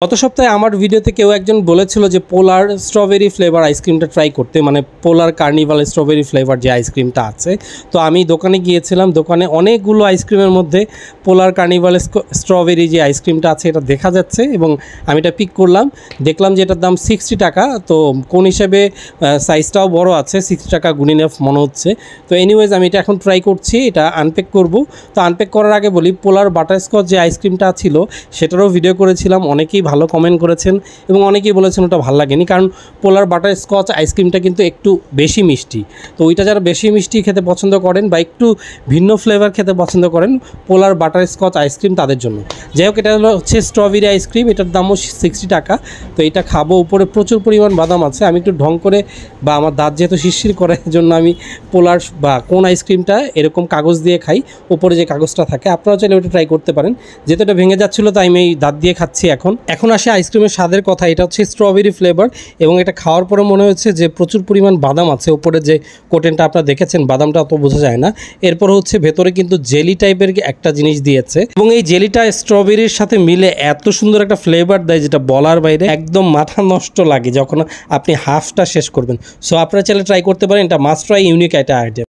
গত সপ্তাহে আমার ভিডিওতে কেউ একজন বলেছিল যে পোলার স্ট্রবেরি ফ্লেভার আইসক্রিমটা ট্রাই করতে, মানে পোলার কার্নিভাল স্ট্রবেরি ফ্লেভার যে আইসক্রিমটা আছে। তো আমি দোকানে গিয়েছিলাম, দোকানে অনেকগুলো আইসক্রিমের মধ্যে পোলার কার্নিভাল স্ট্রবেরি যে আইসক্রিমটা আছে এটা দেখা যাচ্ছে এবং আমি এটা পিক করলাম, দেখলাম যে এটার দাম 60 টাকা। তো কোন হিসেবে সাইজটাও বড় আছে, 60 টাকা গুড ইনাফ মনে হচ্ছে। তো এনিওয়েজ আমি এটা এখন ট্রাই করছি, এটা আনপ্যাক করব। তো আনপ্যাক করার আগে বলি, পোলার বাটারস্কচ যে আইসক্রিমটা ছিল সেটারও ভিডিও করেছিলাম, অনেকেই ভালো কমেন্ট করেছেন এবং অনেকেই বলেছেন ওটা ভালো লাগেনি, কারণ পোলার বাটারস্কচ আইসক্রিমটা কিন্তু একটু বেশি মিষ্টি। তো ওইটা যারা বেশি মিষ্টি খেতে পছন্দ করেন বা একটু ভিন্ন ফ্লেভার খেতে পছন্দ করেন, পোলার বাটারস্কচ আইসক্রিম তাদের জন্য। যাই হোক, এটা হচ্ছে স্ট্রবেরি আইসক্রিম, এটার দামও 60 টাকা। তো এটা খাবো, উপরে প্রচুর পরিমাণ বাদাম আছে। আমি একটু ঢং করে বা আমার দাঁত যেহেতু শিরশির করে জন্য আমি পোলার বা কোন আইসক্রিমটা এরকম কাগজ দিয়ে খাই, উপরে যে কাগজটা থাকে। আপনারা চাইলে ওটা ট্রাই করতে পারেন। যেহেতু এটা ভেঙে যাচ্ছিলো তাই আমি এই দাঁত দিয়ে খাচ্ছি। এখন আসে আইসক্রিমের স্বাদের কথা। এটা হচ্ছে স্ট্রবেরি ফ্লেভার এবং এটা খাওয়ার পরে মনে হচ্ছে যে প্রচুর পরিমাণ বাদাম আছে। উপরে যে কোটেনটা আপনারা দেখেছেন, বাদামটা অত বোঝা যায় না। এরপর হচ্ছে ভেতরে কিন্তু জেলি টাইপের একটা জিনিস দিয়েছে এবং এই জেলিটা স্ট্রবেরির সাথে মিলে এত সুন্দর একটা ফ্লেভার দেয় যেটা বলার বাইরে, একদম মাথা নষ্ট লাগে যখন আপনি হাফটা শেষ করবেন। সো আপনারা চাইলে ট্রাই করতে পারেন, এটা মাস্ট ট্রাই, ইউনিক একটা আইটেম।